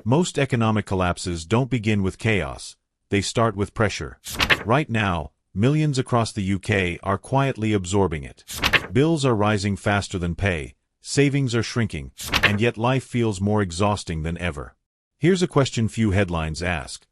Most economic collapses don't begin with chaos, they start with pressure. Right now, millions across the UK are quietly absorbing it. Bills are rising faster than pay, savings are shrinking, and yet life feels more exhausting than ever. Here's a question few headlines ask.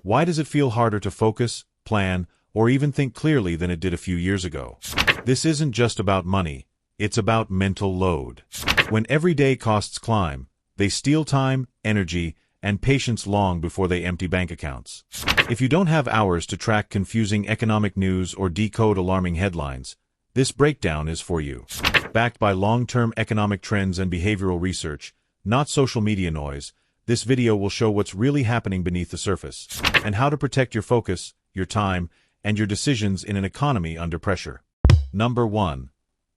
Why does it feel harder to focus, plan, or even think clearly than it did a few years ago? This isn't just about money, it's about mental load. When everyday costs climb, they steal time, energy, and patience long before they empty bank accounts. If you don't have hours to track confusing economic news or decode alarming headlines, this breakdown is for you. Backed by long-term economic trends and behavioral research, not social media noise, this video will show what's really happening beneath the surface, and how to protect your focus, your time, and your decisions in an economy under pressure. Number 1.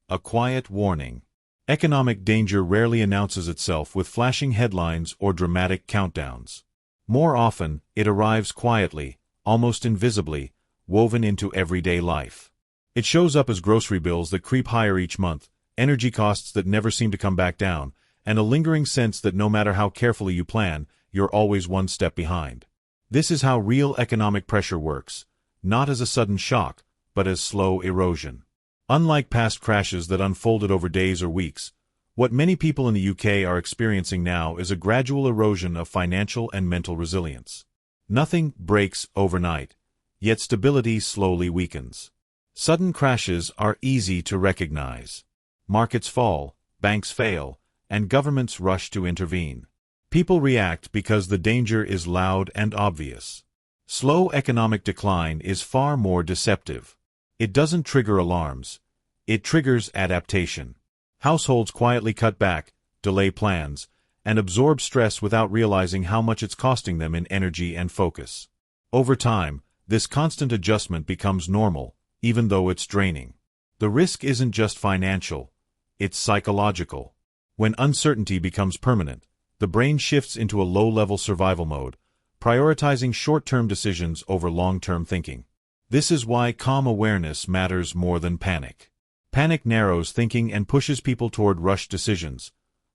A quiet warning. Economic danger rarely announces itself with flashing headlines or dramatic countdowns. More often, it arrives quietly, almost invisibly, woven into everyday life. It shows up as grocery bills that creep higher each month, energy costs that never seem to come back down, and a lingering sense that no matter how carefully you plan, you're always one step behind. This is how real economic pressure works, not as a sudden shock, but as slow erosion. Unlike past crashes that unfolded over days or weeks, what many people in the UK are experiencing now is a gradual erosion of financial and mental resilience. Nothing breaks overnight, yet stability slowly weakens. Sudden crashes are easy to recognize. Markets fall, banks fail, and governments rush to intervene. People react because the danger is loud and obvious. Slow economic decline is far more deceptive. It doesn't trigger alarms. It triggers adaptation. Households quietly cut back, delay plans, and absorb stress without realizing how much it's costing them in energy and focus. Over time, this constant adjustment becomes normal, even though it's draining. The risk isn't just financial, it's psychological. When uncertainty becomes permanent, the brain shifts into a low-level survival mode, prioritizing short-term decisions over long-term thinking. This is why calm awareness matters more than panic. Panic narrows thinking and pushes people toward rushed decisions,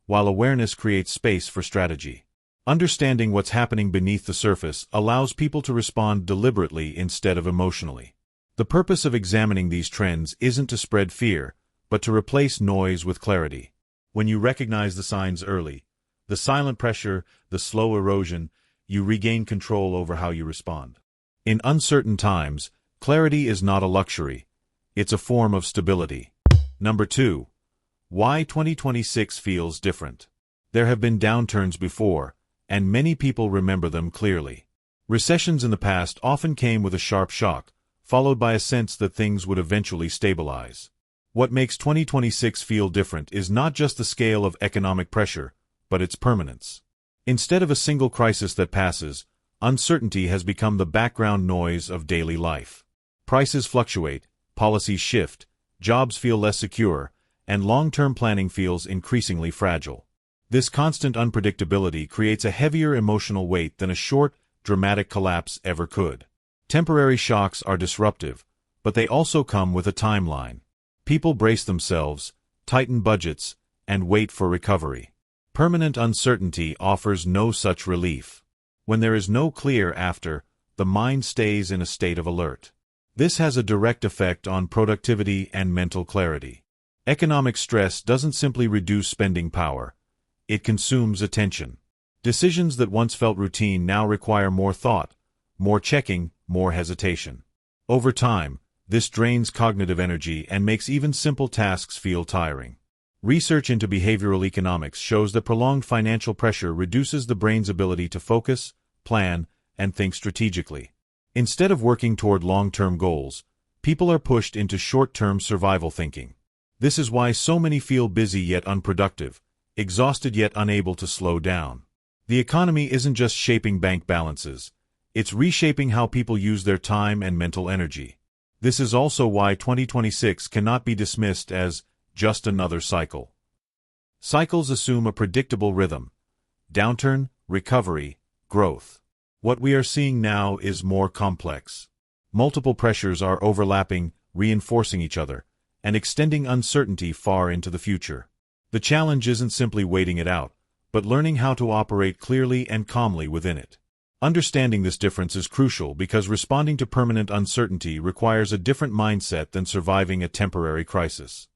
while awareness creates space for strategy. Understanding what's happening beneath the surface allows people to respond deliberately instead of emotionally. The purpose of examining these trends isn't to spread fear, but to replace noise with clarity. When you recognize the signs early, the silent pressure, the slow erosion, you regain control over how you respond. In uncertain times, clarity is not a luxury. It's a form of stability. Number 2. Why 2026 feels different. There have been downturns before, and many people remember them clearly. Recessions in the past often came with a sharp shock, followed by a sense that things would eventually stabilize. What makes 2026 feel different is not just the scale of economic pressure, but its permanence. Instead of a single crisis that passes, uncertainty has become the background noise of daily life. Prices fluctuate, policies shift, jobs feel less secure, and long-term planning feels increasingly fragile. This constant unpredictability creates a heavier emotional weight than a short, dramatic collapse ever could. Temporary shocks are disruptive, but they also come with a timeline. People brace themselves, tighten budgets, and wait for recovery. Permanent uncertainty offers no such relief. When there is no clear after, the mind stays in a state of alert. This has a direct effect on productivity and mental clarity. Economic stress doesn't simply reduce spending power. It consumes attention. Decisions that once felt routine now require more thought, more checking, more hesitation. Over time, this drains cognitive energy and makes even simple tasks feel tiring. Research into behavioral economics shows that prolonged financial pressure reduces the brain's ability to focus, plan, and think strategically. Instead of working toward long-term goals, people are pushed into short-term survival thinking. This is why so many feel busy yet unproductive, exhausted yet unable to slow down. The economy isn't just shaping bank balances, it's reshaping how people use their time and mental energy. This is also why 2026 cannot be dismissed as just another cycle. Cycles assume a predictable rhythm: downturn, recovery, growth. What we are seeing now is more complex. Multiple pressures are overlapping, reinforcing each other, and extending uncertainty far into the future. The challenge isn't simply waiting it out, but learning how to operate clearly and calmly within it. Understanding this difference is crucial because responding to permanent uncertainty requires a different mindset than surviving a temporary crisis.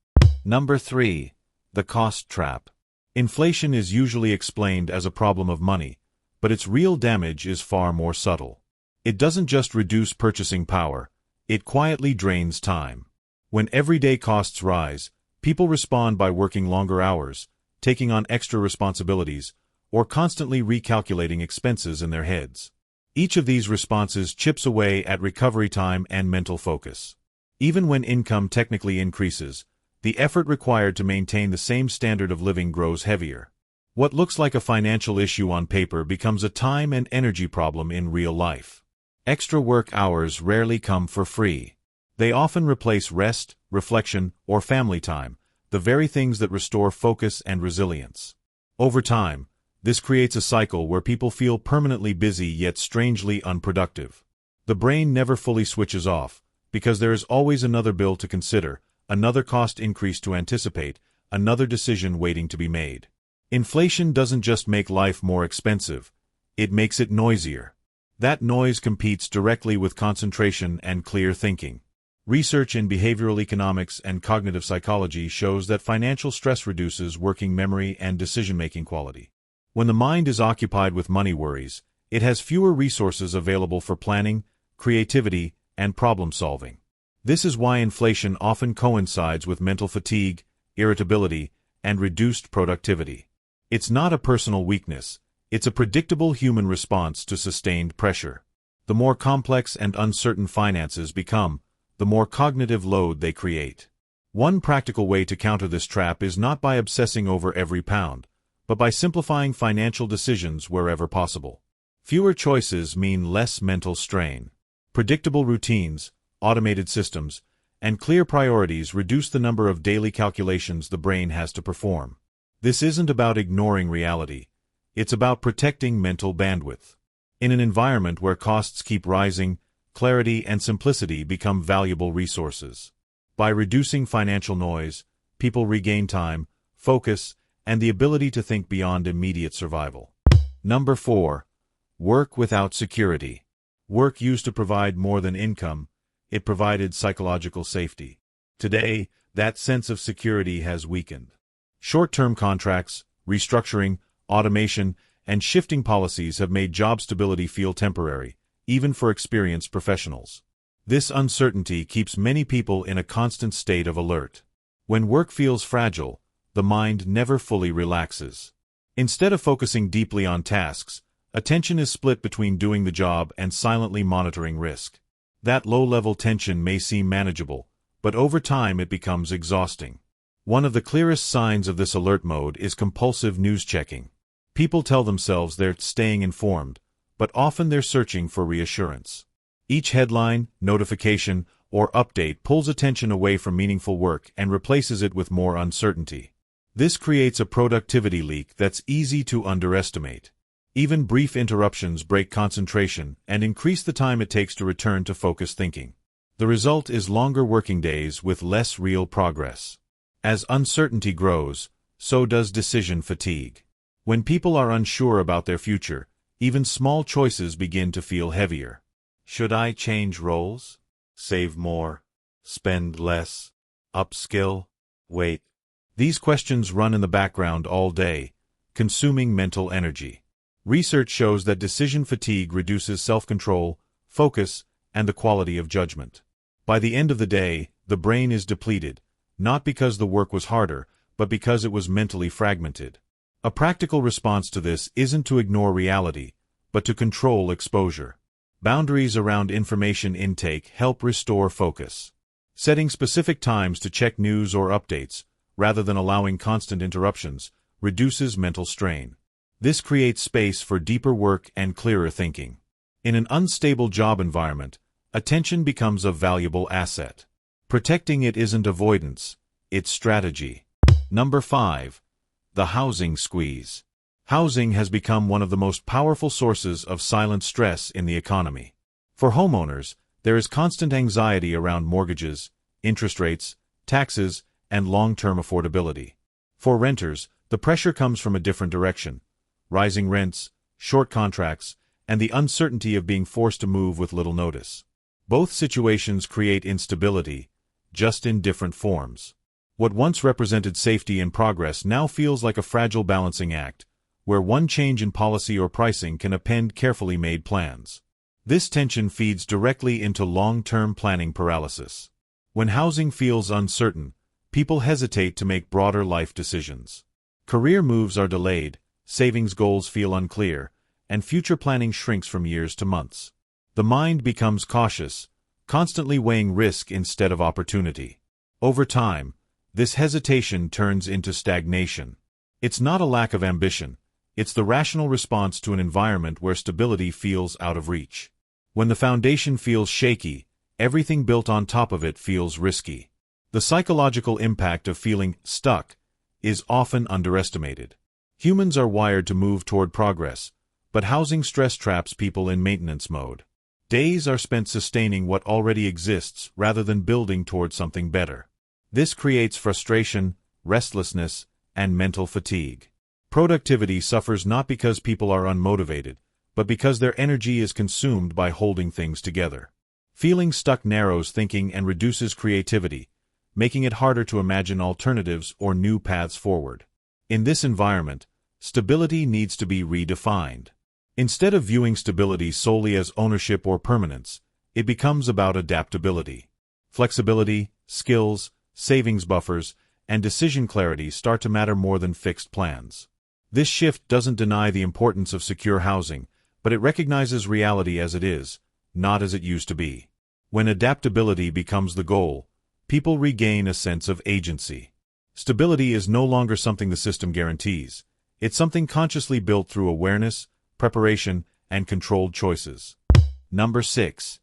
Number 3. The cost trap. Inflation is usually explained as a problem of money, but its real damage is far more subtle. It doesn't just reduce purchasing power, it quietly drains time. When everyday costs rise, people respond by working longer hours, taking on extra responsibilities, or constantly recalculating expenses in their heads. Each of these responses chips away at recovery time and mental focus. Even when income technically increases, the effort required to maintain the same standard of living grows heavier. What looks like a financial issue on paper becomes a time and energy problem in real life. Extra work hours rarely come for free. They often replace rest, reflection, or family time, the very things that restore focus and resilience. Over time, this creates a cycle where people feel permanently busy yet strangely unproductive. The brain never fully switches off, because there is always another bill to consider, another cost increase to anticipate, another decision waiting to be made. Inflation doesn't just make life more expensive, it makes it noisier. That noise competes directly with concentration and clear thinking. Research in behavioral economics and cognitive psychology shows that financial stress reduces working memory and decision-making quality. When the mind is occupied with money worries, it has fewer resources available for planning, creativity, and problem-solving. This is why inflation often coincides with mental fatigue, irritability, and reduced productivity. It's not a personal weakness, it's a predictable human response to sustained pressure. The more complex and uncertain finances become, the more cognitive load they create. One practical way to counter this trap is not by obsessing over every pound, but by simplifying financial decisions wherever possible. Fewer choices mean less mental strain. Predictable routines, automated systems, and clear priorities reduce the number of daily calculations the brain has to perform. This isn't about ignoring reality, it's about protecting mental bandwidth. In an environment where costs keep rising, clarity and simplicity become valuable resources. By reducing financial noise, people regain time, focus, and the ability to think beyond immediate survival. Number 4. Work without security. Work used to provide more than income, it provided psychological safety. Today, that sense of security has weakened. Short-term contracts, restructuring, automation, and shifting policies have made job stability feel temporary, even for experienced professionals. This uncertainty keeps many people in a constant state of alert. When work feels fragile, the mind never fully relaxes. Instead of focusing deeply on tasks, attention is split between doing the job and silently monitoring risk. That low-level tension may seem manageable, but over time it becomes exhausting. One of the clearest signs of this alert mode is compulsive news checking. People tell themselves they're staying informed, but often they're searching for reassurance. Each headline, notification, or update pulls attention away from meaningful work and replaces it with more uncertainty. This creates a productivity leak that's easy to underestimate. Even brief interruptions break concentration and increase the time it takes to return to focused thinking. The result is longer working days with less real progress. As uncertainty grows, so does decision fatigue. When people are unsure about their future, even small choices begin to feel heavier. Should I change roles? Save more? Spend less? Upskill? Wait. These questions run in the background all day, consuming mental energy. Research shows that decision fatigue reduces self-control, focus, and the quality of judgment. By the end of the day, the brain is depleted, not because the work was harder, but because it was mentally fragmented. A practical response to this isn't to ignore reality, but to control exposure. Boundaries around information intake help restore focus. Setting specific times to check news or updates, rather than allowing constant interruptions, reduces mental strain. This creates space for deeper work and clearer thinking. In an unstable job environment, attention becomes a valuable asset. Protecting it isn't avoidance, it's strategy. Number 5. The housing squeeze. Housing has become one of the most powerful sources of silent stress in the economy. For homeowners, there is constant anxiety around mortgages, interest rates, taxes, and long-term affordability. For renters, the pressure comes from a different direction, rising rents, short contracts, and the uncertainty of being forced to move with little notice. Both situations create instability, just in different forms. What once represented safety and progress now feels like a fragile balancing act, where one change in policy or pricing can upend carefully made plans. This tension feeds directly into long-term planning paralysis. When housing feels uncertain, people hesitate to make broader life decisions. Career moves are delayed, savings goals feel unclear, and future planning shrinks from years to months. The mind becomes cautious, constantly weighing risk instead of opportunity. Over time, this hesitation turns into stagnation. It's not a lack of ambition, it's the rational response to an environment where stability feels out of reach. When the foundation feels shaky, everything built on top of it feels risky. The psychological impact of feeling stuck is often underestimated. Humans are wired to move toward progress, but housing stress traps people in maintenance mode. Days are spent sustaining what already exists rather than building toward something better. This creates frustration, restlessness, and mental fatigue. Productivity suffers not because people are unmotivated, but because their energy is consumed by holding things together. Feeling stuck narrows thinking and reduces creativity, making it harder to imagine alternatives or new paths forward. In this environment, stability needs to be redefined. Instead of viewing stability solely as ownership or permanence, it becomes about adaptability. Flexibility, skills, savings buffers, and decision clarity start to matter more than fixed plans. This shift doesn't deny the importance of secure housing, but it recognizes reality as it is, not as it used to be. When adaptability becomes the goal, people regain a sense of agency. Stability is no longer something the system guarantees. It's something consciously built through awareness, preparation, and controlled choices. Number 6.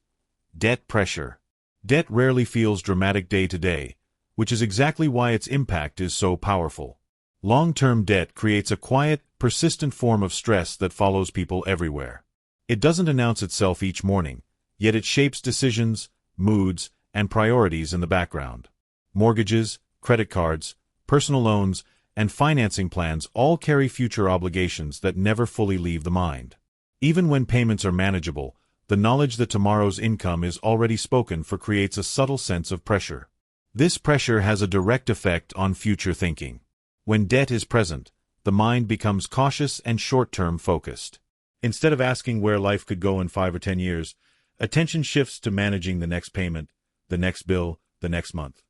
Debt pressure. Debt rarely feels dramatic day to day, which is exactly why its impact is so powerful. Long-term debt creates a quiet, persistent form of stress that follows people everywhere. It doesn't announce itself each morning, yet it shapes decisions, moods, and priorities in the background. Mortgages, credit cards, personal loans, and financing plans all carry future obligations that never fully leave the mind. Even when payments are manageable, the knowledge that tomorrow's income is already spoken for creates a subtle sense of pressure. This pressure has a direct effect on future thinking. When debt is present, the mind becomes cautious and short-term focused. Instead of asking where life could go in 5 or 10 years, attention shifts to managing the next payment, the next bill, the next month.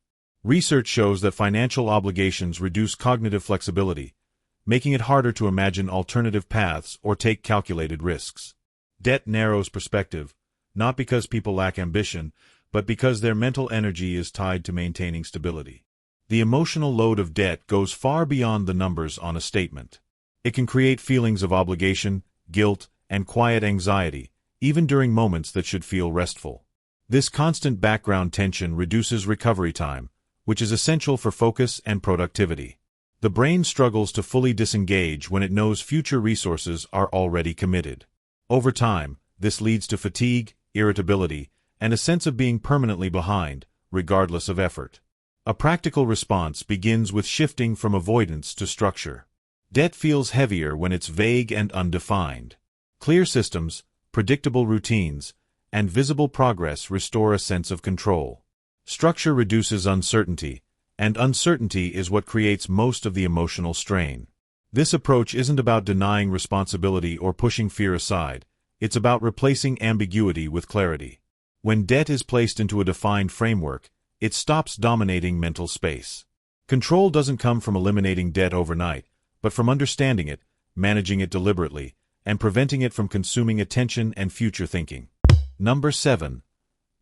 Research shows that financial obligations reduce cognitive flexibility, making it harder to imagine alternative paths or take calculated risks. Debt narrows perspective, not because people lack ambition, but because their mental energy is tied to maintaining stability. The emotional load of debt goes far beyond the numbers on a statement. It can create feelings of obligation, guilt, and quiet anxiety, even during moments that should feel restful. This constant background tension reduces recovery time, which is essential for focus and productivity. The brain struggles to fully disengage when it knows future resources are already committed. Over time, this leads to fatigue, irritability, and a sense of being permanently behind, regardless of effort. A practical response begins with shifting from avoidance to structure. Debt feels heavier when it's vague and undefined. Clear systems, predictable routines, and visible progress restore a sense of control. Structure reduces uncertainty, and uncertainty is what creates most of the emotional strain. This approach isn't about denying responsibility or pushing fear aside, it's about replacing ambiguity with clarity. When debt is placed into a defined framework, it stops dominating mental space. Control doesn't come from eliminating debt overnight, but from understanding it, managing it deliberately, and preventing it from consuming attention and future thinking. Number 7.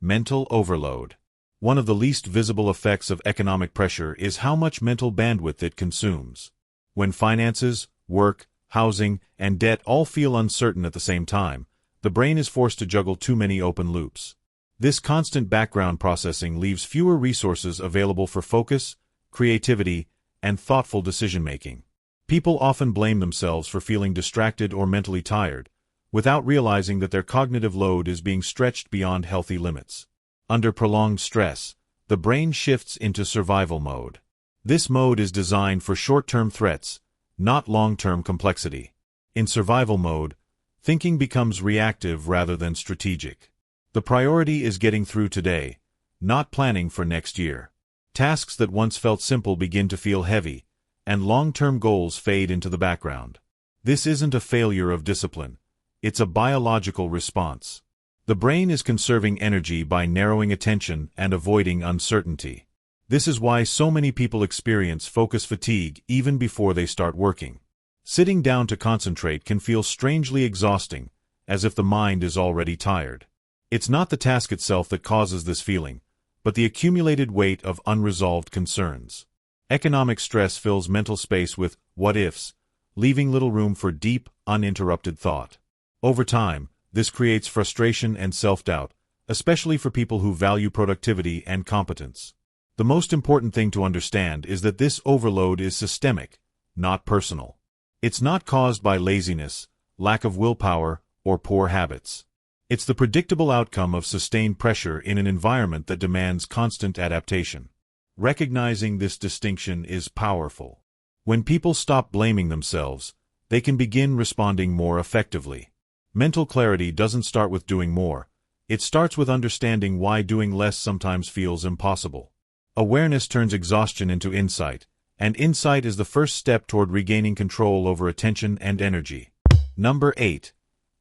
Mental overload. One of the least visible effects of economic pressure is how much mental bandwidth it consumes. When finances, work, housing, and debt all feel uncertain at the same time, the brain is forced to juggle too many open loops. This constant background processing leaves fewer resources available for focus, creativity, and thoughtful decision-making. People often blame themselves for feeling distracted or mentally tired, without realizing that their cognitive load is being stretched beyond healthy limits. Under prolonged stress, the brain shifts into survival mode. This mode is designed for short-term threats, not long-term complexity. In survival mode, thinking becomes reactive rather than strategic. The priority is getting through today, not planning for next year. Tasks that once felt simple begin to feel heavy, and long-term goals fade into the background. This isn't a failure of discipline. It's a biological response. The brain is conserving energy by narrowing attention and avoiding uncertainty. This is why so many people experience focus fatigue even before they start working. Sitting down to concentrate can feel strangely exhausting, as if the mind is already tired. It's not the task itself that causes this feeling, but the accumulated weight of unresolved concerns. Economic stress fills mental space with what-ifs, leaving little room for deep, uninterrupted thought. Over time, this creates frustration and self-doubt, especially for people who value productivity and competence. The most important thing to understand is that this overload is systemic, not personal. It's not caused by laziness, lack of willpower, or poor habits. It's the predictable outcome of sustained pressure in an environment that demands constant adaptation. Recognizing this distinction is powerful. When people stop blaming themselves, they can begin responding more effectively. Mental clarity doesn't start with doing more. It starts with understanding why doing less sometimes feels impossible. Awareness turns exhaustion into insight, and insight is the first step toward regaining control over attention and energy. Number 8.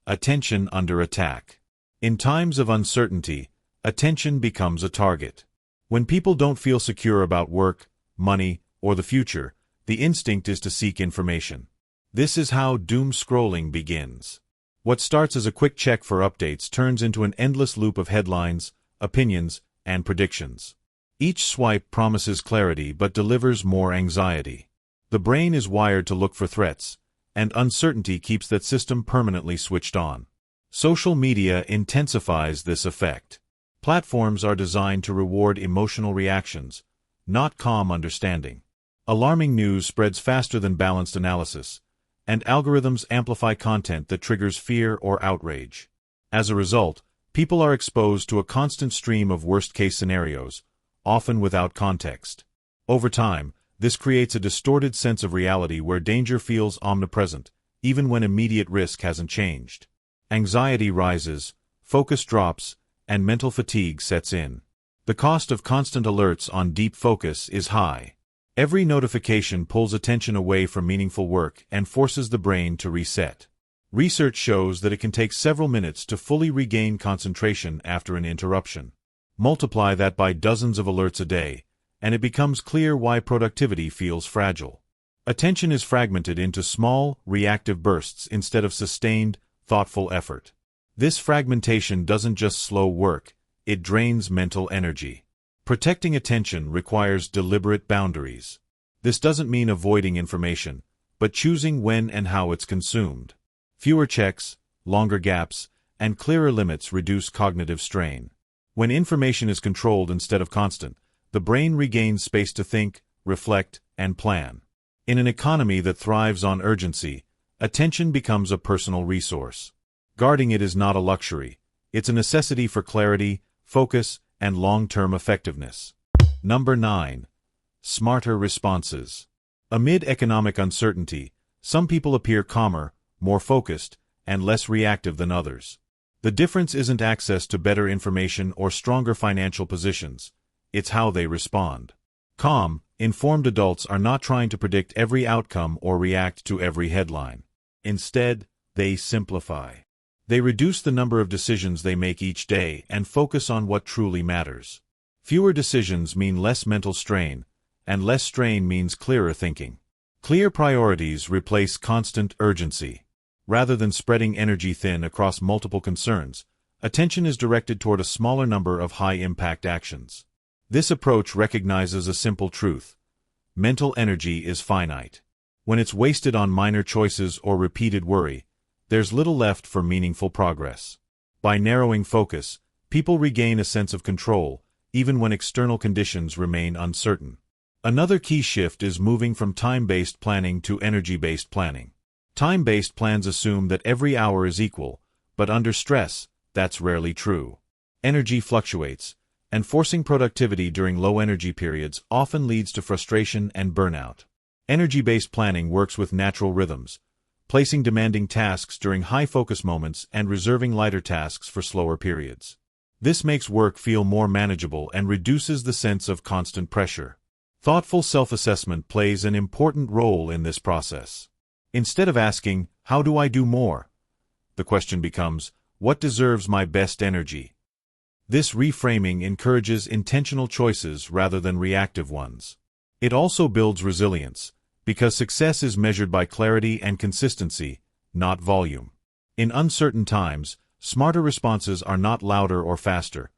Attention under attack. In times of uncertainty, attention becomes a target. When people don't feel secure about work, money, or the future, the instinct is to seek information. This is how doom scrolling begins. What starts as a quick check for updates turns into an endless loop of headlines, opinions, and predictions. Each swipe promises clarity but delivers more anxiety. The brain is wired to look for threats, and uncertainty keeps that system permanently switched on. Social media intensifies this effect. Platforms are designed to reward emotional reactions, not calm understanding. Alarming news spreads faster than balanced analysis, and algorithms amplify content that triggers fear or outrage. As a result, people are exposed to a constant stream of worst-case scenarios, often without context. Over time, this creates a distorted sense of reality where danger feels omnipresent, even when immediate risk hasn't changed. Anxiety rises, focus drops, and mental fatigue sets in. The cost of constant alerts on deep focus is high. Every notification pulls attention away from meaningful work and forces the brain to reset. Research shows that it can take several minutes to fully regain concentration after an interruption. Multiply that by dozens of alerts a day, and it becomes clear why productivity feels fragile. Attention is fragmented into small, reactive bursts instead of sustained, thoughtful effort. This fragmentation doesn't just slow work, it drains mental energy. Protecting attention requires deliberate boundaries. This doesn't mean avoiding information, but choosing when and how it's consumed. Fewer checks, longer gaps, and clearer limits reduce cognitive strain. When information is controlled instead of constant, the brain regains space to think, reflect, and plan. In an economy that thrives on urgency, attention becomes a personal resource. Guarding it is not a luxury. It's a necessity for clarity, focus, and long-term effectiveness. Number 9. Smarter responses. Amid economic uncertainty, some people appear calmer, more focused, and less reactive than others. The difference isn't access to better information or stronger financial positions. It's how they respond. Calm, informed adults are not trying to predict every outcome or react to every headline. Instead, they simplify. They reduce the number of decisions they make each day and focus on what truly matters. Fewer decisions mean less mental strain, and less strain means clearer thinking. Clear priorities replace constant urgency. Rather than spreading energy thin across multiple concerns, attention is directed toward a smaller number of high-impact actions. This approach recognizes a simple truth. Mental energy is finite. When it's wasted on minor choices or repeated worry, there's little left for meaningful progress. By narrowing focus, people regain a sense of control, even when external conditions remain uncertain. Another key shift is moving from time-based planning to energy-based planning. Time-based plans assume that every hour is equal, but under stress, that's rarely true. Energy fluctuates, and forcing productivity during low-energy periods often leads to frustration and burnout. Energy-based planning works with natural rhythms, placing demanding tasks during high-focus moments and reserving lighter tasks for slower periods. This makes work feel more manageable and reduces the sense of constant pressure. Thoughtful self-assessment plays an important role in this process. Instead of asking, "How do I do more?" the question becomes, "What deserves my best energy?" This reframing encourages intentional choices rather than reactive ones. It also builds resilience, because success is measured by clarity and consistency, not volume. In uncertain times, smarter responses are not louder or faster.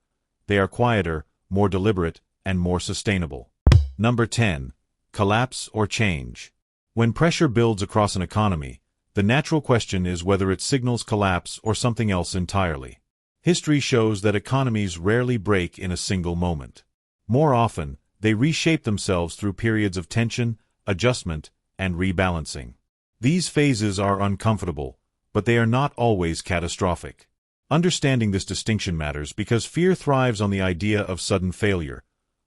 They are quieter, more deliberate, and more sustainable. Number 10. Collapse or change. When pressure builds across an economy, the natural question is whether it signals collapse or something else entirely. History shows that economies rarely break in a single moment. More often, they reshape themselves through periods of tension, adjustment, and rebalancing. These phases are uncomfortable, but they are not always catastrophic. Understanding this distinction matters because fear thrives on the idea of sudden failure,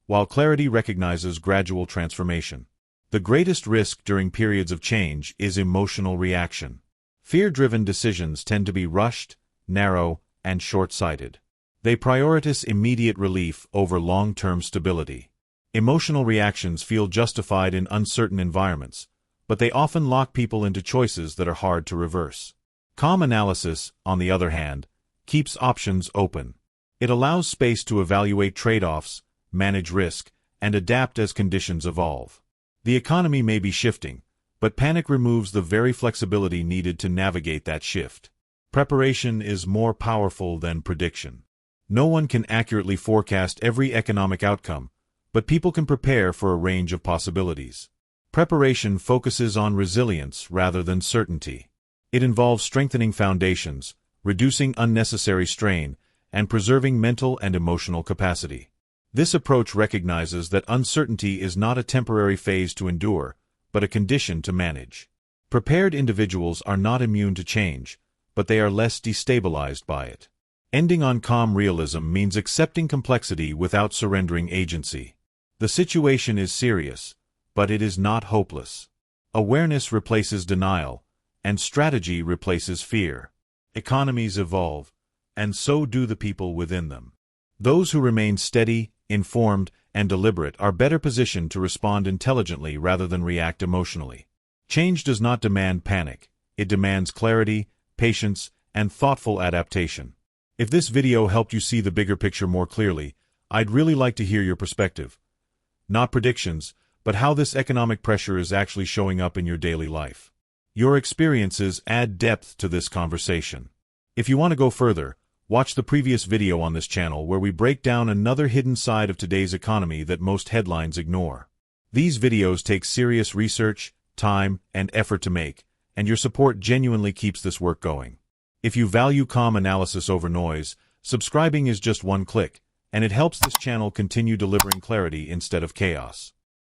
while clarity recognizes gradual transformation. The greatest risk during periods of change is emotional reaction. Fear-driven decisions tend to be rushed, narrow, and short-sighted. They prioritize immediate relief over long-term stability. Emotional reactions feel justified in uncertain environments, but they often lock people into choices that are hard to reverse. Calm analysis, on the other hand, keeps options open. It allows space to evaluate trade-offs, manage risk, and adapt as conditions evolve. The economy may be shifting, but panic removes the very flexibility needed to navigate that shift. Preparation is more powerful than prediction. No one can accurately forecast every economic outcome, but people can prepare for a range of possibilities. Preparation focuses on resilience rather than certainty. It involves strengthening foundations, reducing unnecessary strain, and preserving mental and emotional capacity. This approach recognizes that uncertainty is not a temporary phase to endure, but a condition to manage. Prepared individuals are not immune to change, but they are less destabilized by it. Ending on calm realism means accepting complexity without surrendering agency. The situation is serious, but it is not hopeless. Awareness replaces denial, and strategy replaces fear. Economies evolve, and so do the people within them. Those who remain steady, informed, and deliberate are better positioned to respond intelligently rather than react emotionally. Change does not demand panic. It demands clarity, patience, and thoughtful adaptation. If this video helped you see the bigger picture more clearly, I'd really like to hear your perspective. Not predictions, but how this economic pressure is actually showing up in your daily life. Your experiences add depth to this conversation. If you want to go further, watch the previous video on this channel where we break down another hidden side of today's economy that most headlines ignore. These videos take serious research, time, and effort to make, and your support genuinely keeps this work going. If you value calm analysis over noise, subscribing is just one click, and it helps this channel continue delivering clarity instead of chaos.